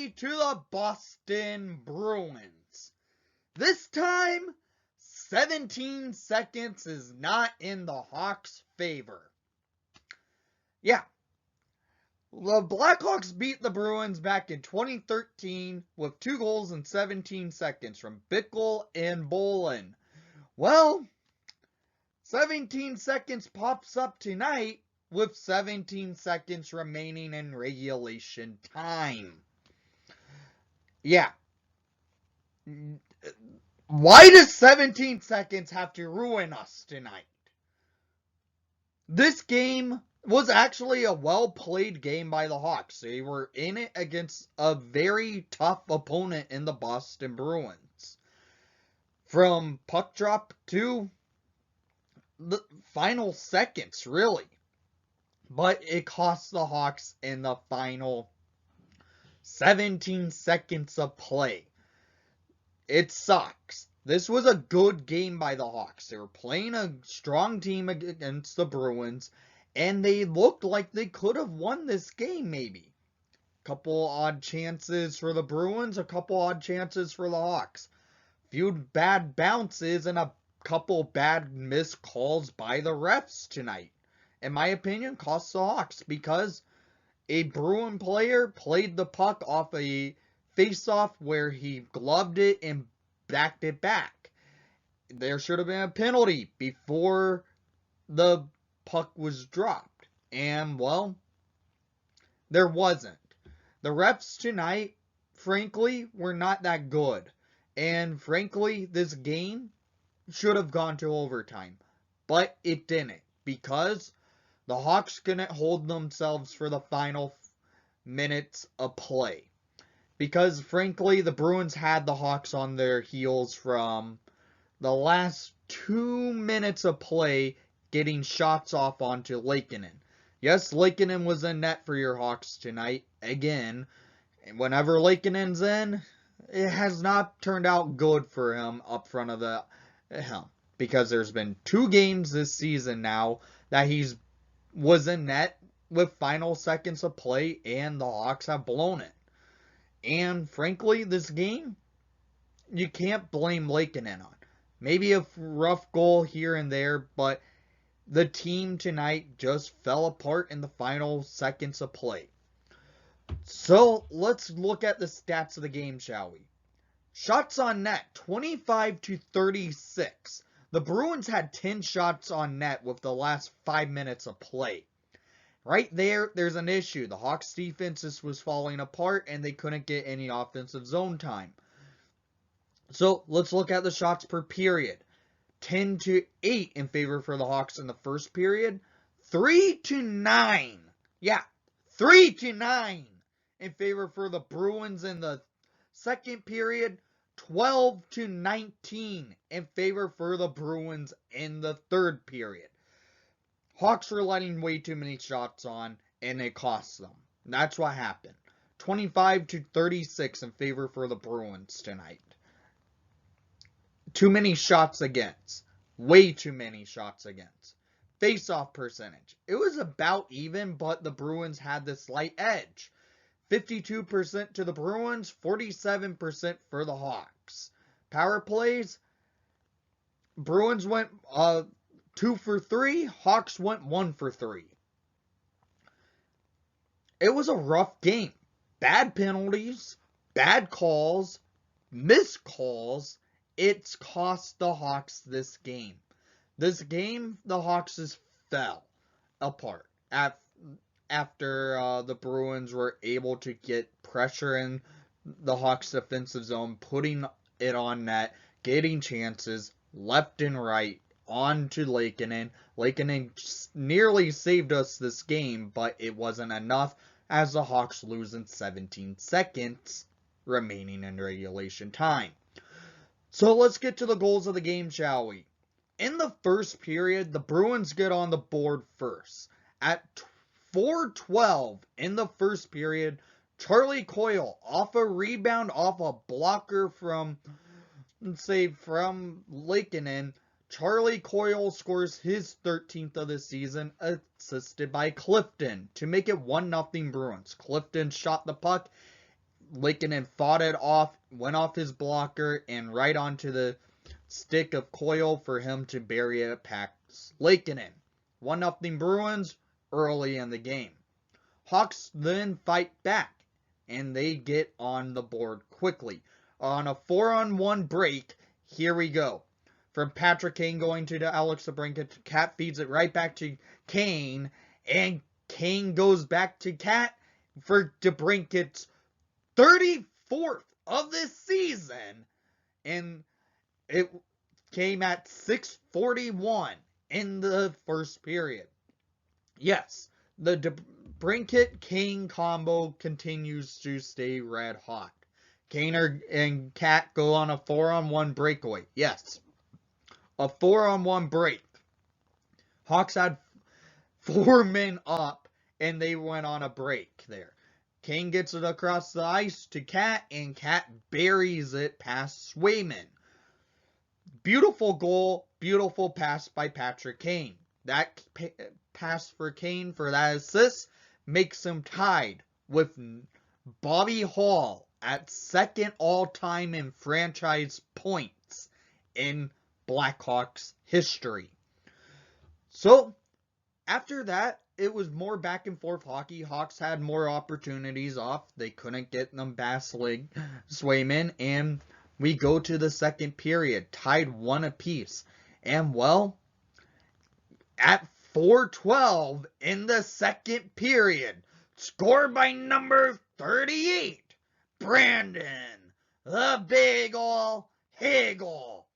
penalty to the Boston Bruins. This time, 17 seconds is not in the Hawks' favor. Yeah. The Blackhawks beat the Bruins back in 2013 with 2 goals in 17 seconds from Bickle and Bolin. Well, 17 seconds pops up tonight with 17 seconds remaining in regulation time. Yeah. Why does 17 seconds have to ruin us tonight? This game was actually a well-played game by the Hawks. They were in it against a very tough opponent in the Boston Bruins. From puck drop to the final seconds, really. But it cost the Hawks in the final 17 seconds of play. It sucks. This was a good game by the Hawks. They were playing a strong team against the Bruins, and they looked like they could have won this game, maybe. Couple odd chances for the Bruins, a couple odd chances for the Hawks. Few bad bounces and a couple bad missed calls by the refs tonight. In my opinion, cost the Hawks because a Bruin player played the puck off a face-off where he gloved it and backed it back. There should have been a penalty before the puck was dropped. And, well, there wasn't. The refs tonight, frankly, were not that good. And, frankly, this game should have gone to overtime. But it didn't. Because the Hawks couldn't hold themselves for the final minutes of play. Because, frankly, the Bruins had the Hawks on their heels from the last 2 minutes of play getting shots off onto Laakkonen. Yes, Laakkonen was in net for your Hawks tonight, again. And whenever Laakkonen's in, it has not turned out good for him up front of the helm. Because there's been 2 games this season now that was in net with final seconds of play, and the Hawks have blown it. And, frankly, this game, you can't blame Laakkonen on. Maybe a rough goal here and there, but the team tonight just fell apart in the final seconds of play. So, let's look at the stats of the game, shall we? Shots on net, 25-36. The Bruins had 10 shots on net with the last 5 minutes of play. Right there's an issue. The Hawks' defense was falling apart, and they couldn't get any offensive zone time. So, let's look at the shots per period. 10-8 in favor for the Hawks in the first period. 3-9. Yeah, 3-9 in favor for the Bruins in the second period. 12-19 in favor for the Bruins in the third period. Hawks were letting way too many shots on, and it cost them. That's what happened. 25-36 in favor for the Bruins tonight. Too many shots against. Way too many shots against. Face-off percentage. It was about even, but the Bruins had the slight edge. 52% to the Bruins, 47% for the Hawks. Power plays. Bruins went 2 for 3. Hawks went 1 for 3. It was a rough game. Bad penalties, bad calls, missed calls. It's cost the Hawks this game. This game, the Hawks just fell apart after the Bruins were able to get pressure in the Hawks' defensive zone, putting it on net, getting chances left and right onto Laakkonen. Laakkonen nearly saved us this game, but it wasn't enough as the Hawks lose in 17 seconds remaining in regulation time. So let's get to the goals of the game, shall we? In the first period, the Bruins get on the board first. At 4:12 in the first period, Charlie Coyle, off a rebound, off a blocker from Laakkonen, Charlie Coyle scores his 13th of the season, assisted by Clifton, to make it 1-0 Bruins. Clifton shot the puck Likkinen fought it off, went off his blocker, and right onto the stick of Coyle for him to bury it past Likkinen. 1-0 Bruins early in the game. Hawks then fight back, and they get on the board quickly. On a 4-on-1 break, here we go. From Patrick Kane going to Alex DeBrincat, Cat feeds it right back to Kane, and Kane goes back to Cat for DeBrincat's 34th of this season, and it came at 6:41 in the first period. Yes, the DeBrincat-Kane combo continues to stay red hot. Kane and Cat go on a 4-on-1 breakaway. Yes, a 4-on-1 break. Hawks had 4 men up, and they went on a break there. Kane gets it across the ice to Cat, and Cat buries it past Swayman. Beautiful goal, beautiful pass by Patrick Kane. That pass for Kane for that assist makes him tied with Bobby Hall at second all-time in franchise points in Blackhawks history. So, after that, it was more back and forth hockey. Hawks had more opportunities off. They couldn't get them past Swayman, and we go to the second period, tied 1 apiece. And, well, at 4:12 in the second period, scored by number 38, Brandon, the big ol' Hagel,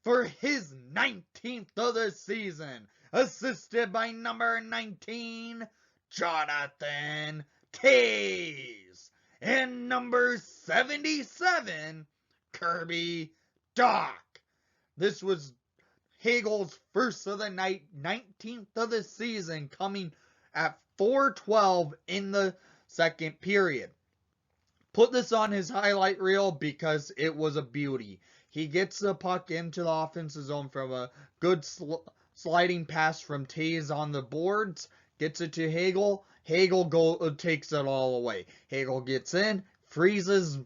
for his 19th of the season, assisted by number 19, Jonathan Toews, and number 77, Kirby Dach. This was Hagel's first of the night, 19th of the season, coming at 4:12 in the second period. Put this on his highlight reel because it was a beauty. He gets the puck into the offensive zone from a good sliding pass from Toews on the boards, gets it to Hagel. Hagel takes it all away. Hagel gets in, freezes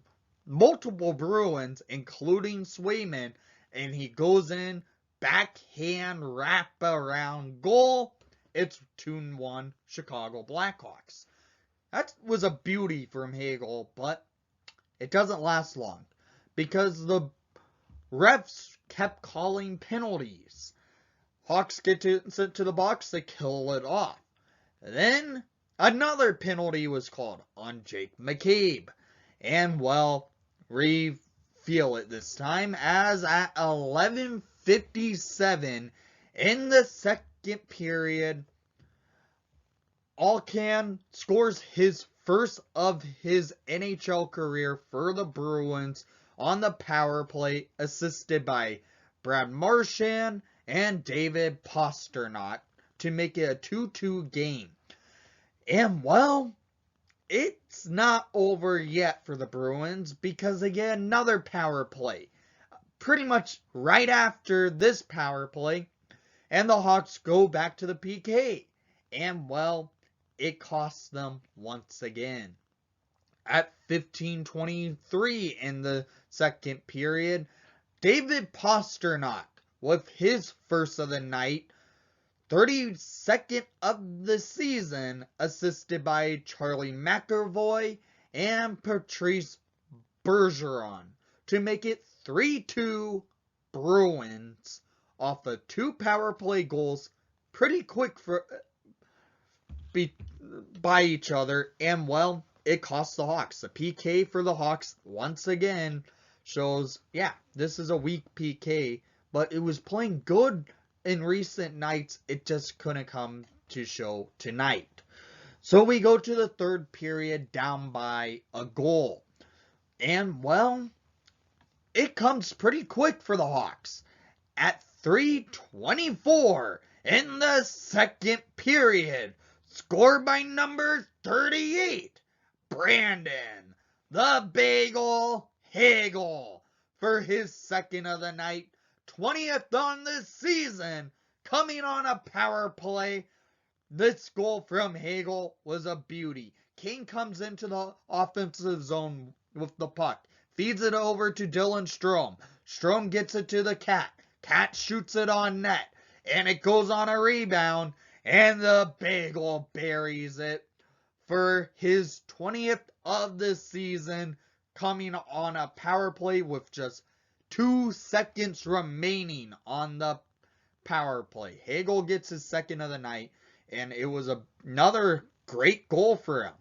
multiple Bruins, including Swayman, and he goes in, backhand wraparound goal. It's 2-1 Chicago Blackhawks. That was a beauty from Hagel, but it doesn't last long because the refs kept calling penalties. Hawks get sent to the box, they kill it off. Then another penalty was called on Jake McCabe. And, well, we feel it this time, as at 11:57 in the second period, Alcan scores his first of his NHL career for the Bruins on the power play, assisted by Brad Marchand and David Pastrnak to make it a 2-2 game. And, well, it's not over yet for the Bruins because they get another power play pretty much right after this power play, and the Hawks go back to the PK. And, well, it costs them once again. At 15:23 in the second period, David Pastrnak, with his first of the night, 32nd of the season, assisted by Charlie McAvoy and Patrice Bergeron, to make it 3-2 Bruins off of 2 power play goals, pretty quick by each other, and, well, it costs the Hawks. The PK for the Hawks, once again, shows, yeah, this is a weak PK, but it was playing good in recent nights. It just couldn't come to show tonight. So we go to the third period down by a goal. And, well, it comes pretty quick for the Hawks. At 3:24 in the second period, scored by number 38, Brandon, the Bagel Hagel, for his second of the night, 20th on the season, coming on a power play. This goal from Hagel was a beauty. Kane comes into the offensive zone with the puck. Feeds it over to Dylan Strome. Strome gets it to the Cat. Cat shoots it on net. And it goes on a rebound. And the Bagel buries it for his 20th of the season, coming on a power play with just 2 seconds remaining on the power play. Hagel gets his second of the night, and it was another great goal for him.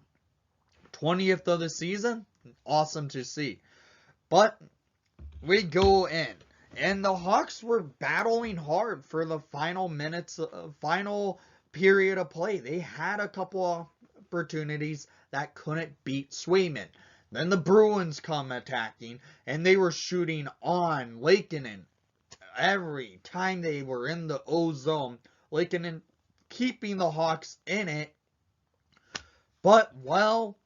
20th of the season, awesome to see. But we go in, and the Hawks were battling hard for the final minutes, final period of play. They had a couple of opportunities that couldn't beat Swayman. Then the Bruins come attacking, and they were shooting on Lakeinen every time they were in the O zone. Lakeinen keeping the Hawks in it. But, well,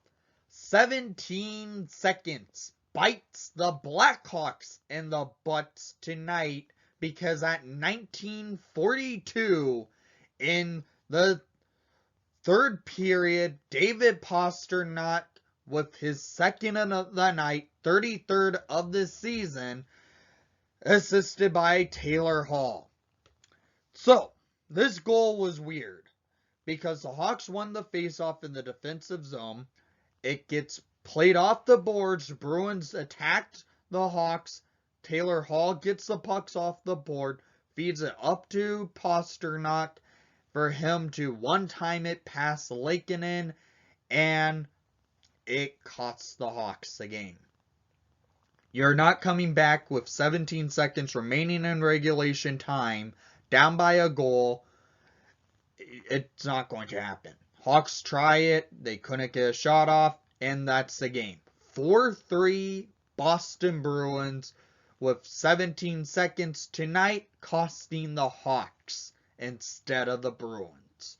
17 seconds bites the Blackhawks in the butts tonight, because at 19:42 in the third period, David Pastrnak, with his second of the night, 33rd of the season, assisted by Taylor Hall. So, this goal was weird, because the Hawks won the faceoff in the defensive zone. It gets played off the boards. The Bruins attacked the Hawks. Taylor Hall gets the pucks off the board, feeds it up to Pastrnak for him to one-time it past Lakeinen, and it costs the Hawks the game. You're not coming back with 17 seconds remaining in regulation time, down by a goal. It's not going to happen. Hawks try it. They couldn't get a shot off, and that's the game. 4-3 Boston Bruins with 17 seconds tonight, costing the Hawks instead of the Bruins.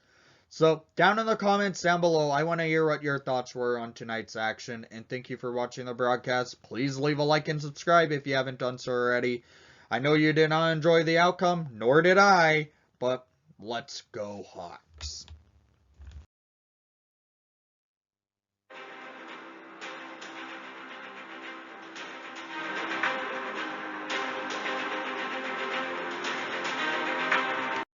So, down in the comments down below, I want to hear what your thoughts were on tonight's action, and thank you for watching the broadcast. Please leave a like and subscribe if you haven't done so already. I know you did not enjoy the outcome, nor did I, but let's go Hawks.